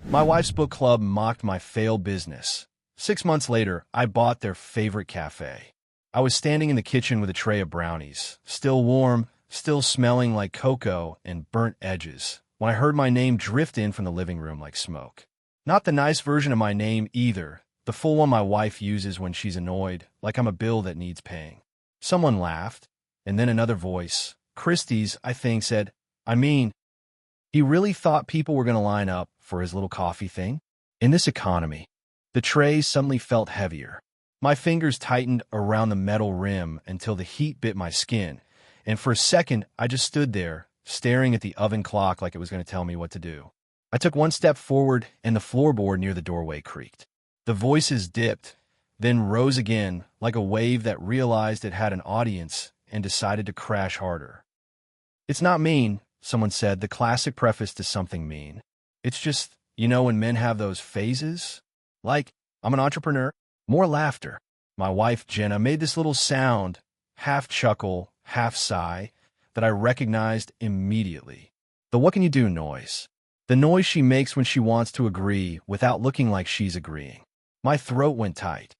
My wife's book club mocked my failed business. 6 months later, I bought their favorite cafe. I was standing in the kitchen with a tray of brownies, still warm, still smelling like cocoa and burnt edges, when I heard my name drift in from the living room like smoke. Not the nice version of my name either, the full one my wife uses when she's annoyed, like I'm a bill that needs paying. Someone laughed, and then another voice, Christie's, I think, said, he really thought people were going to line up for his little coffee thing? In this economy, the tray suddenly felt heavier. My fingers tightened around the metal rim until the heat bit my skin, and for a second I just stood there, staring at the oven clock like it was going to tell me what to do. I took one step forward, and the floorboard near the doorway creaked. The voices dipped, then rose again like a wave that realized it had an audience and decided to crash harder. "It's not mean," someone said, the classic preface to something mean. "It's just, when men have those phases? Like, I'm an entrepreneur." More laughter. My wife, Jenna, made this little sound, half chuckle, half sigh, that I recognized immediately. The "what can you do" noise. The noise she makes when she wants to agree without looking like she's agreeing. My throat went tight.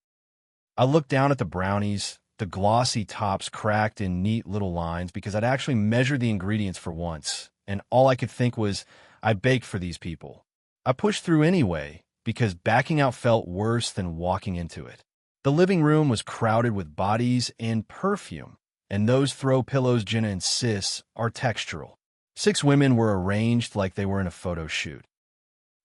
I looked down at the brownies, the glossy tops cracked in neat little lines because I'd actually measured the ingredients for once, and all I could think was, I baked for these people. I pushed through anyway, because backing out felt worse than walking into it. The living room was crowded with bodies and perfume, and those throw pillows Jenna insists are textural. 6 women were arranged like they were in a photo shoot.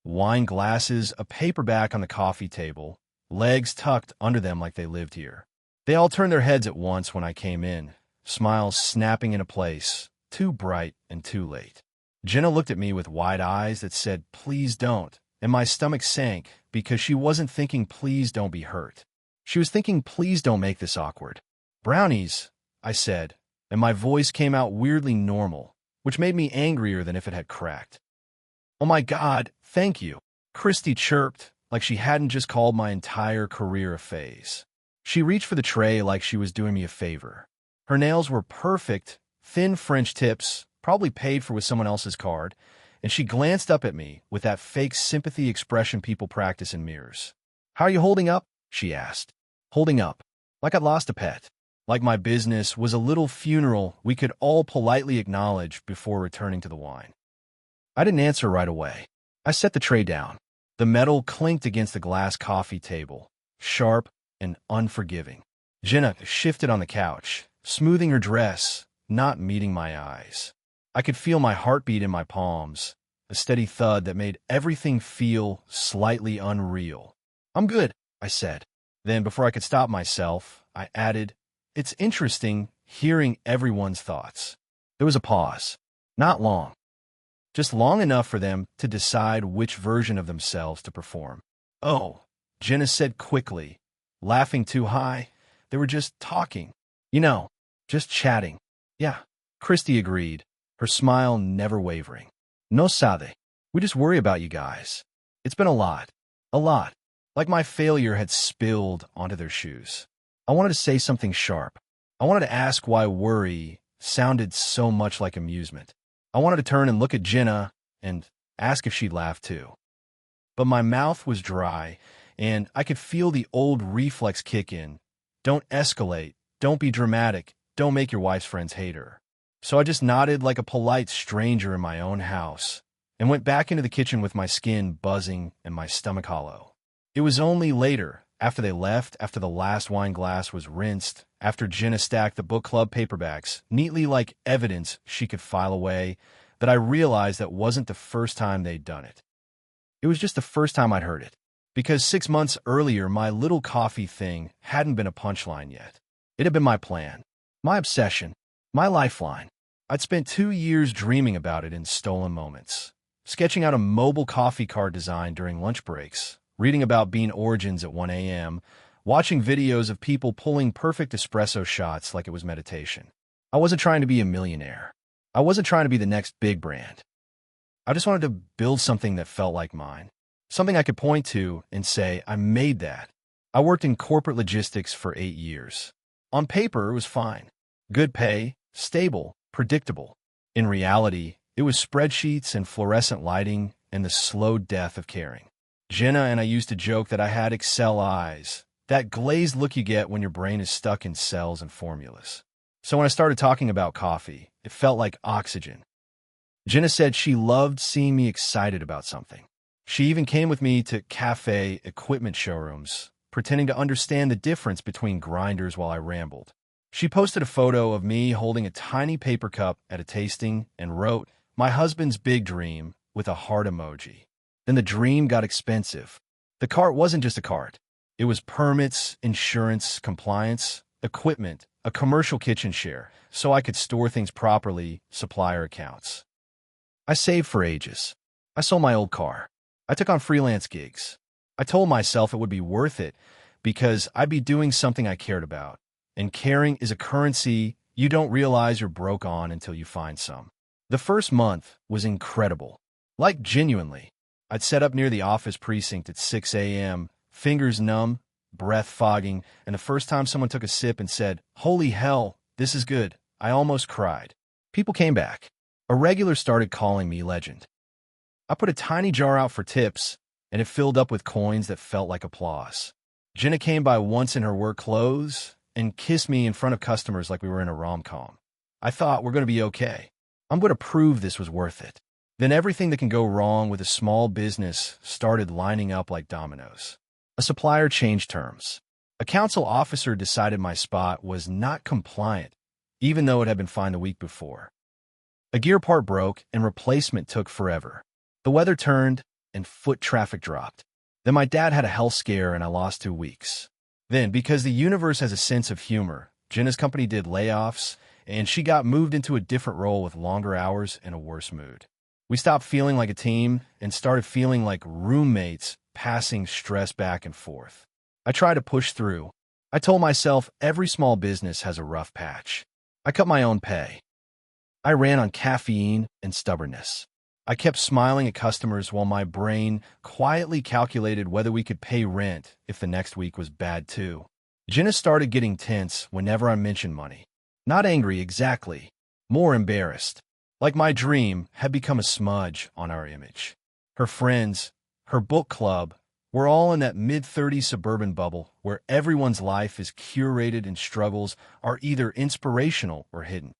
Wine glasses, a paperback on the coffee table, legs tucked under them like they lived here. They all turned their heads at once when I came in, smiles snapping into place, too bright and too late. Jenna looked at me with wide eyes that said, "Please don't," and my stomach sank because she wasn't thinking, "Please don't be hurt." She was thinking, "Please don't make this awkward." "Brownies," I said, and my voice came out weirdly normal, which made me angrier than if it had cracked. "Oh my God, thank you," Christy chirped, like she hadn't just called my entire career a phase. She reached for the tray like she was doing me a favor. Her nails were perfect, thin French tips, probably paid for with someone else's card, and she glanced up at me with that fake sympathy expression people practice in mirrors. "How are you holding up?" she asked. Holding up. Like I'd lost a pet. Like my business was a little funeral we could all politely acknowledge before returning to the wine. I didn't answer right away. I set the tray down. The metal clinked against the glass coffee table, sharp and unforgiving. Jenna shifted on the couch, smoothing her dress, not meeting my eyes. I could feel my heartbeat in my palms, a steady thud that made everything feel slightly unreal. "I'm good," I said. Then, before I could stop myself, I added, "It's interesting hearing everyone's thoughts." There was a pause. Not long. Just long enough for them to decide which version of themselves to perform. "Oh," Jenna said quickly, laughing too high. "They were just talking. Just chatting." "Yeah," Christy agreed, her smile never wavering. "No sabe. We just worry about you guys. It's been a lot. A lot." Like my failure had spilled onto their shoes. I wanted to say something sharp. I wanted to ask why worry sounded so much like amusement. I wanted to turn and look at Jenna and ask if she'd laugh too. But my mouth was dry, and I could feel the old reflex kick in. Don't escalate. Don't be dramatic. Don't make your wife's friends hate her. So I just nodded like a polite stranger in my own house and went back into the kitchen with my skin buzzing and my stomach hollow. It was only later, after they left, after the last wine glass was rinsed, after Jenna stacked the book club paperbacks, neatly like evidence she could file away, that I realized that wasn't the first time they'd done it. It was just the first time I'd heard it. Because 6 months earlier, my little coffee thing hadn't been a punchline yet. It had been my plan, my obsession, my lifeline. I'd spent 2 years dreaming about it in stolen moments, sketching out a mobile coffee cart design during lunch breaks, reading about bean origins at 1 a.m., watching videos of people pulling perfect espresso shots like it was meditation. I wasn't trying to be a millionaire. I wasn't trying to be the next big brand. I just wanted to build something that felt like mine, something I could point to and say, I made that. I worked in corporate logistics for 8 years. On paper, it was fine. Good pay, stable, predictable. In reality, it was spreadsheets and fluorescent lighting and the slow death of caring. Jenna and I used to joke that I had Excel eyes, that glazed look you get when your brain is stuck in cells and formulas. So when I started talking about coffee, it felt like oxygen. Jenna said she loved seeing me excited about something. She even came with me to Café equipment showrooms, pretending to understand the difference between grinders while I rambled. She posted a photo of me holding a tiny paper cup at a tasting and wrote, "My husband's big dream," with a heart emoji. Then the dream got expensive. The cart wasn't just a cart. It was permits, insurance, compliance, equipment, a commercial kitchen share, so I could store things properly, supplier accounts. I saved for ages. I sold my old car. I took on freelance gigs. I told myself it would be worth it because I'd be doing something I cared about. And caring is a currency you don't realize you're broke on until you find some. The first month was incredible. Like genuinely. I'd set up near the office precinct at 6 a.m., fingers numb, breath fogging, and the first time someone took a sip and said, "Holy hell, this is good," I almost cried. People came back. A regular started calling me legend. I put a tiny jar out for tips, and it filled up with coins that felt like applause. Jenna came by once in her work clothes and kissed me in front of customers like we were in a rom-com. I thought, we're going to be okay. I'm going to prove this was worth it. Then everything that can go wrong with a small business started lining up like dominoes. A supplier changed terms. A council officer decided my spot was not compliant, even though it had been fine the week before. A gear part broke and replacement took forever. The weather turned and foot traffic dropped. Then my dad had a health scare and I lost 2 weeks. Then, because the universe has a sense of humor, Jenna's company did layoffs and she got moved into a different role with longer hours and a worse mood. We stopped feeling like a team and started feeling like roommates passing stress back and forth. I tried to push through. I told myself every small business has a rough patch. I cut my own pay. I ran on caffeine and stubbornness. I kept smiling at customers while my brain quietly calculated whether we could pay rent if the next week was bad too. Jenna started getting tense whenever I mentioned money. Not angry exactly, more embarrassed. Like my dream had become a smudge on our image. Her friends, her book club, were all in that mid-30s suburban bubble where everyone's life is curated and struggles are either inspirational or hidden.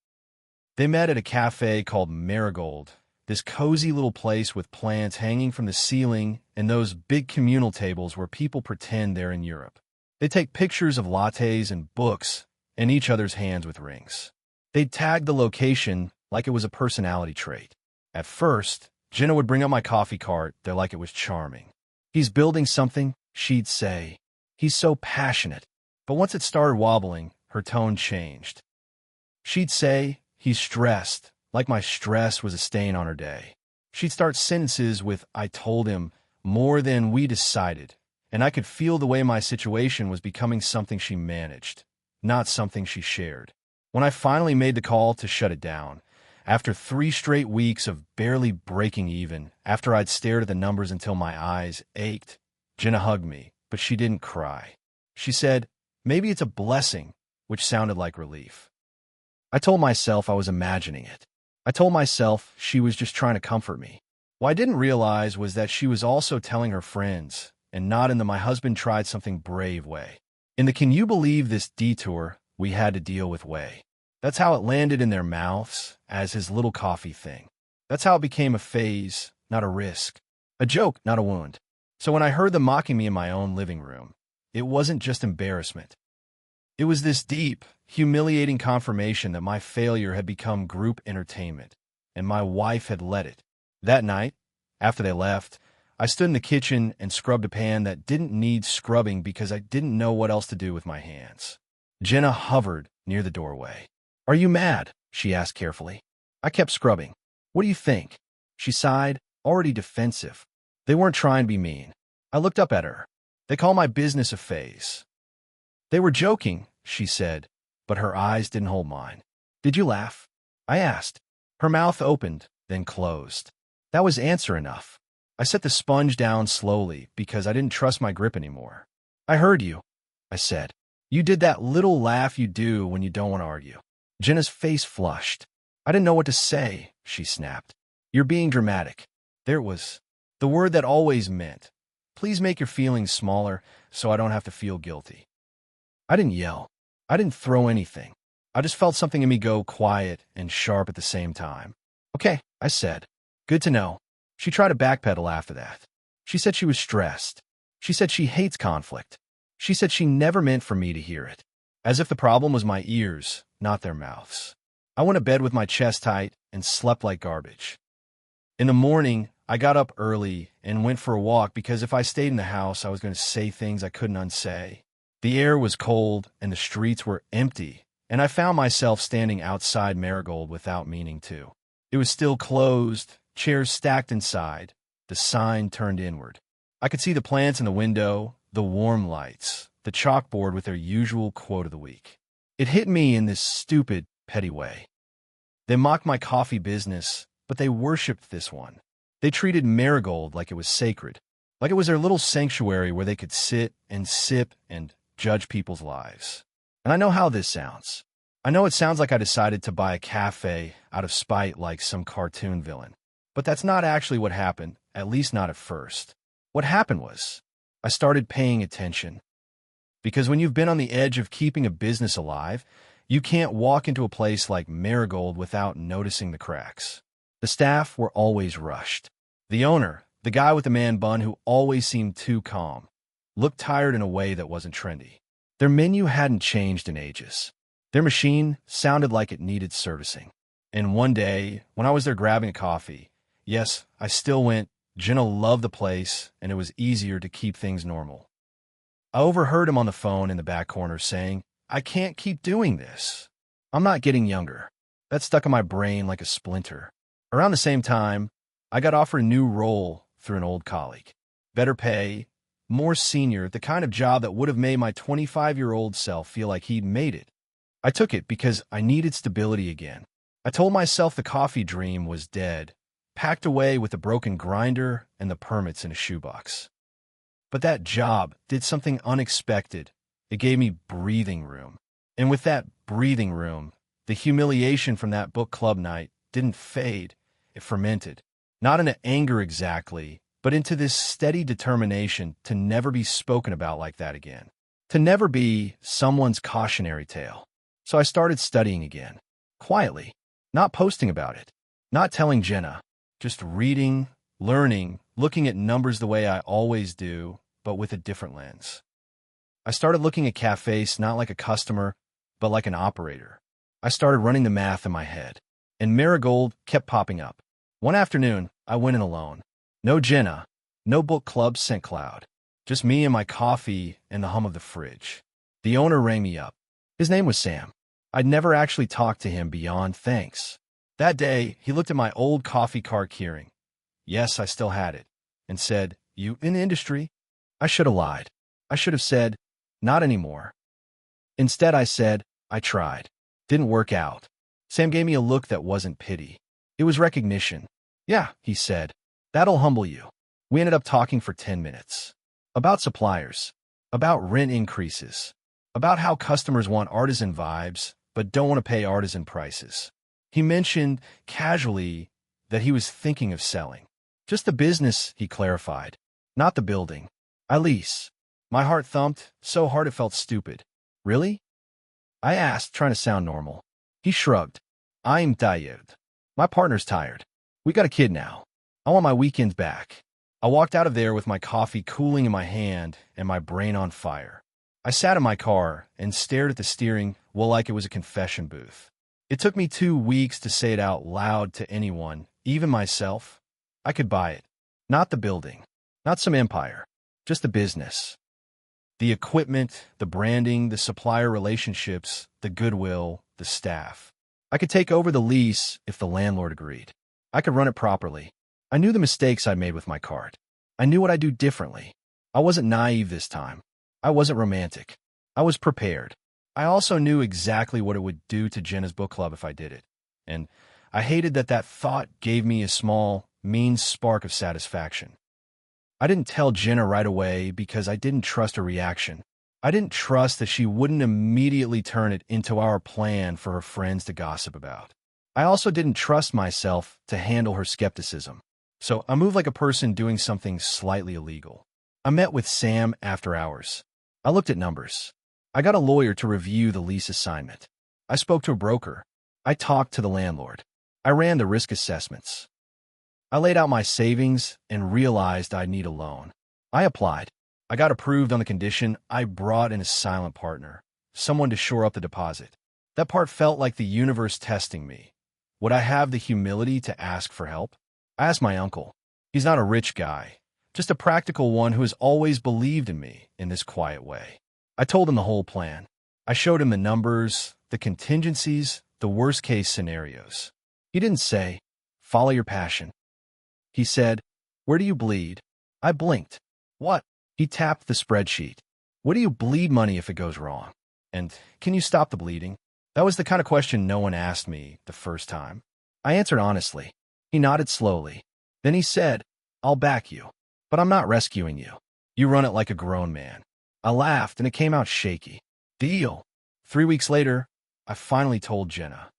They met at a cafe called Marigold, this cozy little place with plants hanging from the ceiling and those big communal tables where people pretend they're in Europe. They take pictures of lattes and books and each other's hands with rings. They'd tag the location like it was a personality trait. At first, Jenna would bring up my coffee cart there like it was charming. "He's building something," she'd say. "He's so passionate." But once it started wobbling, her tone changed. She'd say, "He's stressed," like my stress was a stain on her day. She'd start sentences with, "I told him," more than "we decided," and I could feel the way my situation was becoming something she managed, not something she shared. When I finally made the call to shut it down, after 3 straight weeks of barely breaking even, after I'd stared at the numbers until my eyes ached, Jenna hugged me, but she didn't cry. She said, "Maybe it's a blessing," which sounded like relief. I told myself I was imagining it. I told myself she was just trying to comfort me. What I didn't realize was that she was also telling her friends, and not in the "my husband tried something brave" way. In the "can you believe this detour we had to deal with" way. That's how it landed in their mouths as his little coffee thing. That's how it became a phase, not a risk. A joke, not a wound. So when I heard them mocking me in my own living room, it wasn't just embarrassment. It was this deep, humiliating confirmation that my failure had become group entertainment, and my wife had let it. That night, after they left, I stood in the kitchen and scrubbed a pan that didn't need scrubbing because I didn't know what else to do with my hands. Jenna hovered near the doorway. "Are you mad?" she asked carefully. I kept scrubbing. "What do you think?" She sighed, already defensive. They weren't trying to be mean. I looked up at her. "They call my business a phase." "They were joking," she said, but her eyes didn't hold mine. "Did you laugh?" I asked. Her mouth opened, then closed. That was answer enough. I set the sponge down slowly because I didn't trust my grip anymore. "I heard you," I said. "You did that little laugh you do when you don't want to argue." Jenna's face flushed. "I didn't know what to say," she snapped. "You're being dramatic." There it was. The word that always meant, please make your feelings smaller so I don't have to feel guilty. I didn't yell. I didn't throw anything. I just felt something in me go quiet and sharp at the same time. Okay, I said. Good to know. She tried to backpedal after that. She said she was stressed. She said she hates conflict. She said she never meant for me to hear it. As if the problem was my ears, not their mouths. I went to bed with my chest tight and slept like garbage. In the morning, I got up early and went for a walk because if I stayed in the house, I was going to say things I couldn't unsay. The air was cold and the streets were empty, and I found myself standing outside Marigold without meaning to. It was still closed, chairs stacked inside, the sign turned inward. I could see the plants in the window, the warm lights, the chalkboard with their usual quote of the week. It hit me in this stupid, petty way. They mocked my coffee business, but they worshipped this one. They treated Marigold like it was sacred, like it was their little sanctuary where they could sit and sip and judge people's lives. And I know how this sounds. I know it sounds like I decided to buy a cafe out of spite like some cartoon villain. But that's not actually what happened, at least not at first. What happened was, I started paying attention. Because when you've been on the edge of keeping a business alive, you can't walk into a place like Marigold without noticing the cracks. The staff were always rushed. The owner, the guy with the man bun who always seemed too calm, looked tired in a way that wasn't trendy. Their menu hadn't changed in ages. Their machine sounded like it needed servicing. And one day, when I was there grabbing a coffee, yes, I still went, Jenna loved the place, and it was easier to keep things normal. I overheard him on the phone in the back corner saying, I can't keep doing this. I'm not getting younger. That stuck in my brain like a splinter. Around the same time, I got offered a new role through an old colleague. Better pay, more senior, the kind of job that would have made my 25-year-old self feel like he'd made it. I took it because I needed stability again. I told myself the coffee dream was dead, packed away with the broken grinder and the permits in a shoebox. But that job did something unexpected. It gave me breathing room. And with that breathing room, the humiliation from that book club night didn't fade. It fermented. Not into anger exactly, but into this steady determination to never be spoken about like that again. To never be someone's cautionary tale. So I started studying again. Quietly. Not posting about it. Not telling Jenna. Just reading, learning, looking at numbers the way I always do, but with a different lens. I started looking at cafes not like a customer, but like an operator. I started running the math in my head. And Marigold kept popping up. One afternoon, I went in alone. No Jenna, no book club scent cloud. Just me and my coffee and the hum of the fridge. The owner rang me up. His name was Sam. I'd never actually talked to him beyond thanks. That day, he looked at my old coffee cart keyring. Yes, I still had it. And said, You in the industry? I should have lied. I should have said, Not anymore. Instead, I said, I tried. Didn't work out. Sam gave me a look that wasn't pity. It was recognition. Yeah, he said. That'll humble you. We ended up talking for 10 minutes. About suppliers. About rent increases. About how customers want artisan vibes, but don't want to pay artisan prices. He mentioned, casually, that he was thinking of selling. Just the business, he clarified. Not the building. I lease. My heart thumped, so hard it felt stupid. Really? I asked, trying to sound normal. He shrugged. I'm tired. My partner's tired. We got a kid now. I want my weekends back. I walked out of there with my coffee cooling in my hand and my brain on fire. I sat in my car and stared at the steering wheel like it was a confession booth. It took me 2 weeks to say it out loud to anyone, even myself. I could buy it. Not the building. Not some empire. Just the business. The equipment, the branding, the supplier relationships, the goodwill, the staff. I could take over the lease if the landlord agreed. I could run it properly. I knew the mistakes I made with my cart. I knew what I'd do differently. I wasn't naive this time. I wasn't romantic. I was prepared. I also knew exactly what it would do to Jenna's book club if I did it. And I hated that thought gave me a small, mean spark of satisfaction. I didn't tell Jenna right away because I didn't trust her reaction. I didn't trust that she wouldn't immediately turn it into our plan for her friends to gossip about. I also didn't trust myself to handle her skepticism. So I moved like a person doing something slightly illegal. I met with Sam after hours. I looked at numbers. I got a lawyer to review the lease assignment. I spoke to a broker. I talked to the landlord. I ran the risk assessments. I laid out my savings and realized I'd need a loan. I applied. I got approved on the condition I brought in a silent partner, someone to shore up the deposit. That part felt like the universe testing me. Would I have the humility to ask for help? I asked my uncle. He's not a rich guy, just a practical one who has always believed in me in this quiet way. I told him the whole plan. I showed him the numbers, the contingencies, the worst-case scenarios. He didn't say, "Follow your passion." He said, "Where do you bleed?" I blinked. "What?" He tapped the spreadsheet. "What do you bleed money if it goes wrong? And can you stop the bleeding?" That was the kind of question no one asked me the first time. I answered honestly. He nodded slowly. Then he said, "I'll back you, but I'm not rescuing you. You run it like a grown man." I laughed, and it came out shaky. Deal. 3 weeks later, I finally told Jenna.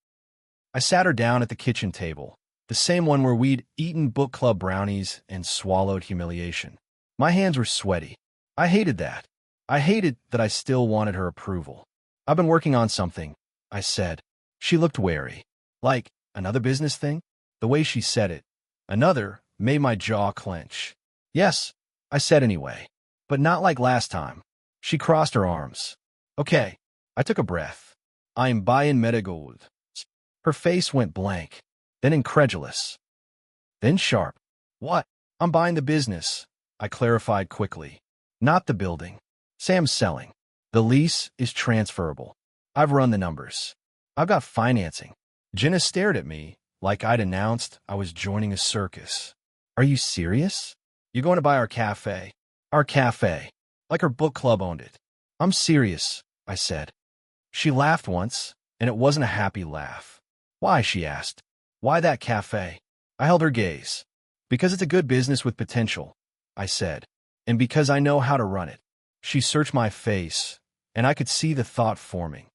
I sat her down at the kitchen table, the same one where we'd eaten book club brownies and swallowed humiliation. My hands were sweaty. I hated that. I hated that I still wanted her approval. "I've been working on something," I said. She looked wary. Like, another business thing? The way she said it, another, made my jaw clench. "Yes," I said anyway, "but not like last time." She crossed her arms. "Okay." I took a breath. "I'm buying Metagold." Her face went blank, then incredulous, then sharp. "What?" "I'm buying the business," I clarified quickly. "Not the building. Sam's selling. The lease is transferable. I've run the numbers. I've got financing." Jenna stared at me like I'd announced I was joining a circus. "Are you serious? You're going to buy our cafe?" "Our cafe." Like her book club owned it. "I'm serious," I said. She laughed once, and it wasn't a happy laugh. "Why?" she asked. "Why that cafe?" I held her gaze. "Because it's a good business with potential," I said, "and because I know how to run it." She searched my face, and I could see the thought forming.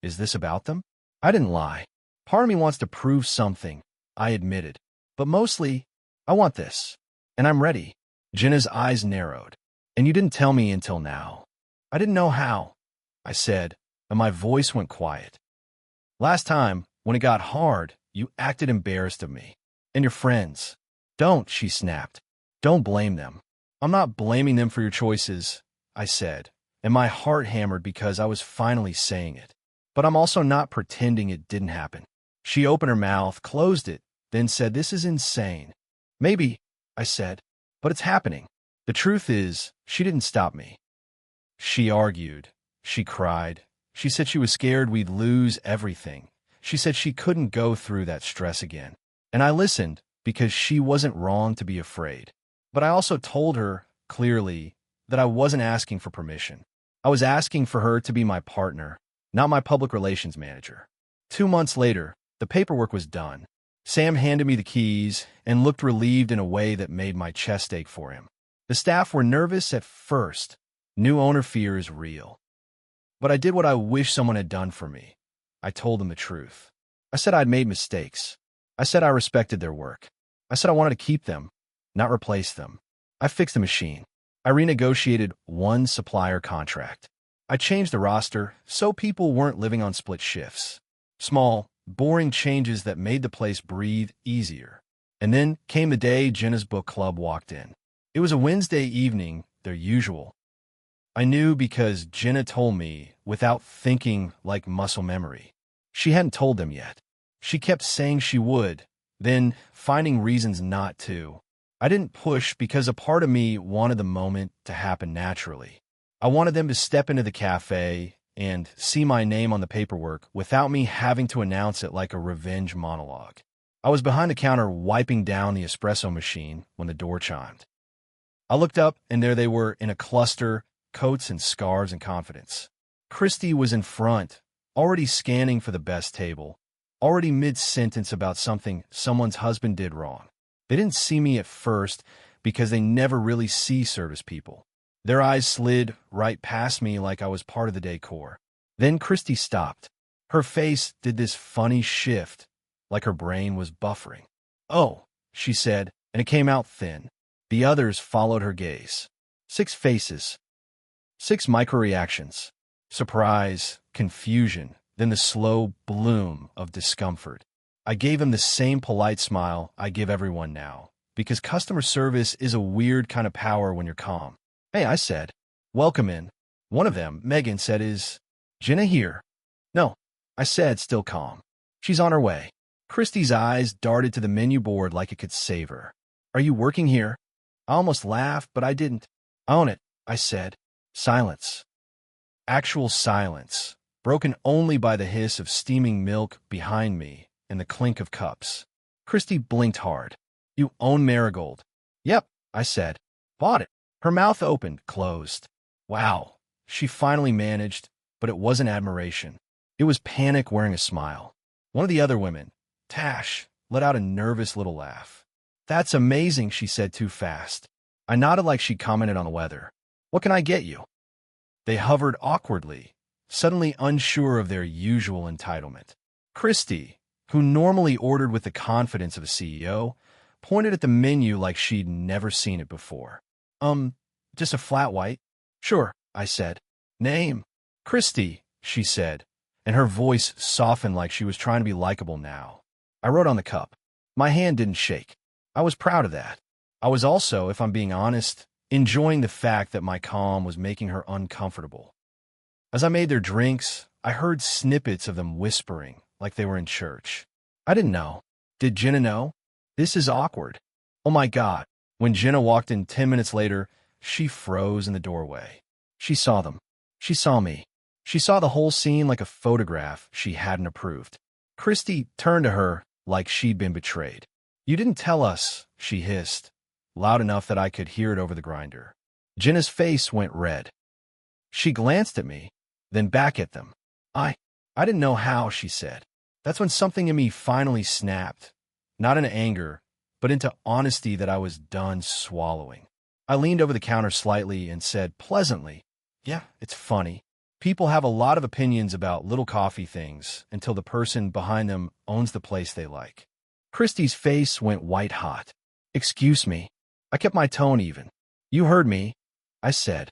Is this about them? I didn't lie. Part of me wants to prove something, I admitted. But mostly, I want this. And I'm ready. Jenna's eyes narrowed. "And you didn't tell me until now." "I didn't know how," I said, and my voice went quiet. "Last time, when it got hard, you acted embarrassed of me. And your friends." "Don't," she snapped. "Don't blame them." "I'm not blaming them for your choices," I said, and my heart hammered because I was finally saying it. "But I'm also not pretending it didn't happen." She opened her mouth, closed it, then said, "This is insane." "Maybe," I said, "but it's happening." The truth is, she didn't stop me. She argued. She cried. She said she was scared we'd lose everything. She said she couldn't go through that stress again. And I listened because she wasn't wrong to be afraid. But I also told her, clearly, that I wasn't asking for permission. I was asking for her to be my partner, not my public relations manager. 2 months later, the paperwork was done. Sam handed me the keys and looked relieved in a way that made my chest ache for him. The staff were nervous at first. New owner fear is real. But I did what I wish someone had done for me. I told them the truth. I said I'd made mistakes. I said I respected their work. I said I wanted to keep them, not replace them. I fixed the machine. I renegotiated one supplier contract. I changed the roster so people weren't living on split shifts. Small, boring changes that made the place breathe easier. And then came the day Jenna's book club walked in. It was a Wednesday evening, their usual. I knew because Jenna told me without thinking, like muscle memory. She hadn't told them yet. She kept saying she would, then finding reasons not to. I didn't push because a part of me wanted the moment to happen naturally. I wanted them to step into the cafe and see my name on the paperwork without me having to announce it like a revenge monologue. I was behind the counter wiping down the espresso machine when the door chimed. I looked up, and there they were in a cluster, coats and scarves and confidence. Christy was in front, already scanning for the best table, already mid-sentence about something someone's husband did wrong. They didn't see me at first because they never really see service people. Their eyes slid right past me like I was part of the decor. Then Christy stopped. Her face did this funny shift, like her brain was buffering. "Oh," she said, and it came out thin. The others followed her gaze. 6 faces. 6 micro-reactions. Surprise, confusion, then the slow bloom of discomfort. I gave him the same polite smile I give everyone now, because customer service is a weird kind of power when you're calm. Hey, I said. Welcome in. One of them, Megan, said, is Jenna here? No, I said, still calm. She's on her way. Christy's eyes darted to the menu board like it could save her. Are you working here? I almost laughed, but I didn't. Own it, I said. Silence. Actual silence, broken only by the hiss of steaming milk behind me and the clink of cups. Christy blinked hard. You own Marigold? Yep, I said. Bought it. Her mouth opened, closed. Wow, she finally managed, but it wasn't admiration. It was panic wearing a smile. One of the other women, Tash, let out a nervous little laugh. That's amazing, she said too fast. I nodded like she commented on the weather. What can I get you? They hovered awkwardly, suddenly unsure of their usual entitlement. Christy, who normally ordered with the confidence of a CEO, pointed at the menu like she'd never seen it before. Just a flat white? Sure, I said. Name? Christy, she said, and her voice softened like she was trying to be likable now. I wrote on the cup. My hand didn't shake. I was proud of that. I was also, if I'm being honest, enjoying the fact that my calm was making her uncomfortable. As I made their drinks, I heard snippets of them whispering like they were in church. I didn't know. Did Jenna know? This is awkward. Oh my God. When Jenna walked in 10 minutes later, she froze in the doorway. She saw them. She saw me. She saw the whole scene like a photograph she hadn't approved. Christy turned to her like she'd been betrayed. You didn't tell us, she hissed, loud enough that I could hear it over the grinder. Jenna's face went red. She glanced at me, then back at them. I didn't know how, she said. That's when something in me finally snapped, not into anger, but into honesty that I was done swallowing. I leaned over the counter slightly and said pleasantly, yeah, it's funny. People have a lot of opinions about little coffee things until the person behind them owns the place they like. Christy's face went white hot. Excuse me. I kept my tone even. You heard me, I said.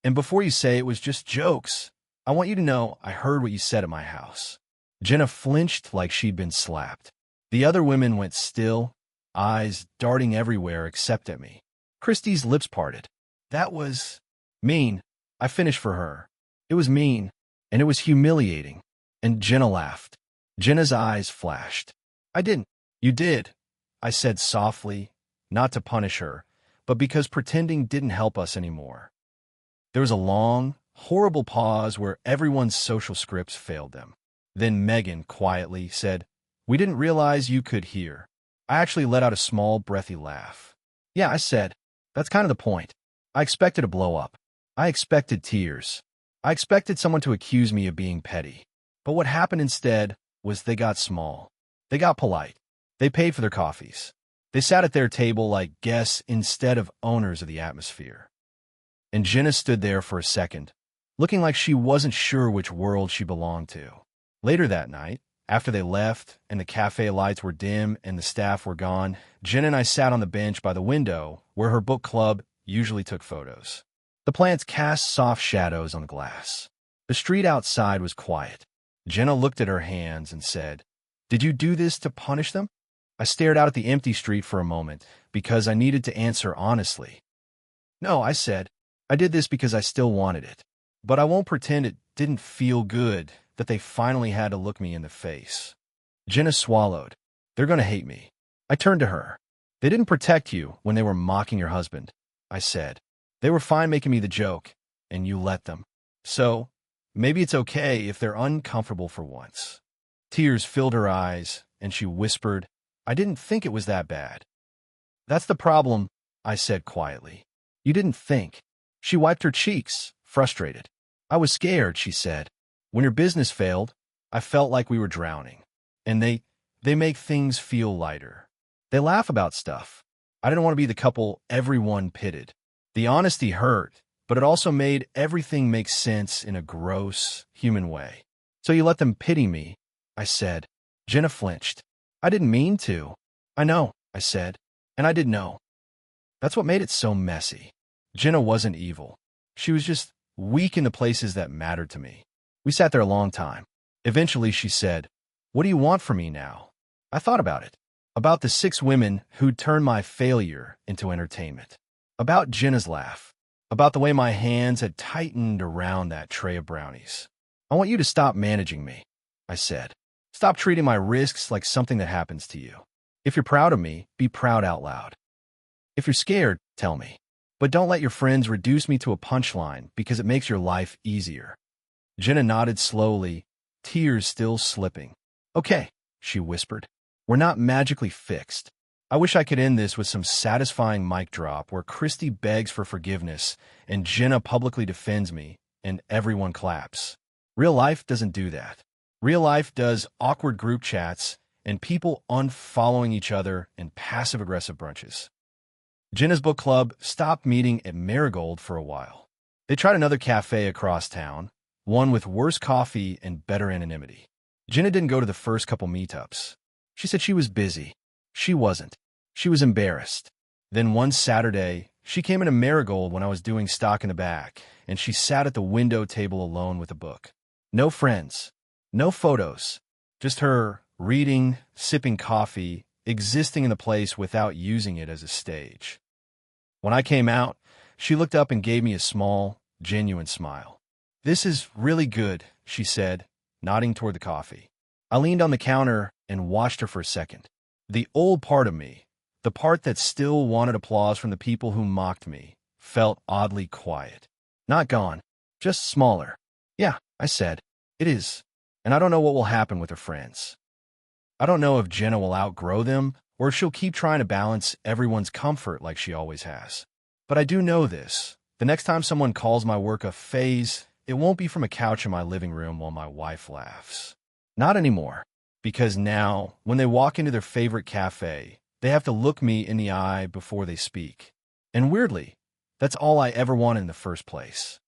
And before you say it was just jokes, I want you to know I heard what you said at my house. Jenna flinched like she'd been slapped. The other women went still, eyes darting everywhere except at me. Christy's lips parted. That was mean. I finished for her. It was mean, and it was humiliating. And Jenna laughed. Jenna's eyes flashed. I didn't. You did, I said softly, not to punish her, but because pretending didn't help us anymore. There was a long, horrible pause where everyone's social scripts failed them. Then Megan quietly said, We didn't realize you could hear. I actually let out a small, breathy laugh. Yeah, I said, that's kind of the point. I expected a blow-up. I expected tears. I expected someone to accuse me of being petty. But what happened instead was they got small. They got polite. They paid for their coffees. They sat at their table like guests instead of owners of the atmosphere. And Jenna stood there for a second, looking like she wasn't sure which world she belonged to. Later that night, after they left and the cafe lights were dim and the staff were gone, Jenna and I sat on the bench by the window where her book club usually took photos. The plants cast soft shadows on the glass. The street outside was quiet. Jenna looked at her hands and said, Did you do this to punish them? I stared out at the empty street for a moment because I needed to answer honestly. No, I said, I did this because I still wanted it. But I won't pretend it didn't feel good that they finally had to look me in the face. Jenna swallowed. They're going to hate me. I turned to her. They didn't protect you when they were mocking your husband, I said. They were fine making me the joke, and you let them. So, maybe it's okay if they're uncomfortable for once. Tears filled her eyes, and she whispered, I didn't think it was that bad. That's the problem, I said quietly. You didn't think. She wiped her cheeks, frustrated. I was scared, she said. When your business failed, I felt like we were drowning. And they make things feel lighter. They laugh about stuff. I didn't want to be the couple everyone pitted. The honesty hurt, but it also made everything make sense in a gross, human way. So you let them pity me, I said. Jenna flinched. I didn't mean to. I know, I said. And I didn't know. That's what made it so messy. Jenna wasn't evil. She was just weak in the places that mattered to me. We sat there a long time. Eventually, she said, "What do you want from me now?" I thought about it. About the 6 women who'd turned my failure into entertainment. About Jenna's laugh. About the way my hands had tightened around that tray of brownies. "I want you to stop managing me," I said. "Stop treating my risks like something that happens to you. If you're proud of me, be proud out loud. If you're scared, tell me. But don't let your friends reduce me to a punchline because it makes your life easier." Jenna nodded slowly, tears still slipping. "Okay," she whispered. "We're not magically fixed. I wish I could end this with some satisfying mic drop where Christy begs for forgiveness and Jenna publicly defends me and everyone claps. Real life doesn't do that. Real life does awkward group chats and people unfollowing each other and passive-aggressive brunches." Jenna's book club stopped meeting at Marigold for a while. They tried another cafe across town, one with worse coffee and better anonymity. Jenna didn't go to the first couple meetups. She said she was busy. She wasn't. She was embarrassed. Then one Saturday, she came into Marigold when I was doing stock in the back, and she sat at the window table alone with a book. No friends. No photos. Just her reading, sipping coffee, existing in the place without using it as a stage. When I came out, she looked up and gave me a small, genuine smile. "This is really good," she said, nodding toward the coffee. I leaned on the counter and watched her for a second. The old part of me, the part that still wanted applause from the people who mocked me, felt oddly quiet. Not gone, just smaller. "Yeah," I said, "it is. And I don't know what will happen with her friends. I don't know if Jenna will outgrow them or if she'll keep trying to balance everyone's comfort like she always has. But I do know this. The next time someone calls my work a phase, it won't be from a couch in my living room while my wife laughs. Not anymore. Because now, when they walk into their favorite cafe, they have to look me in the eye before they speak. And weirdly, that's all I ever wanted in the first place."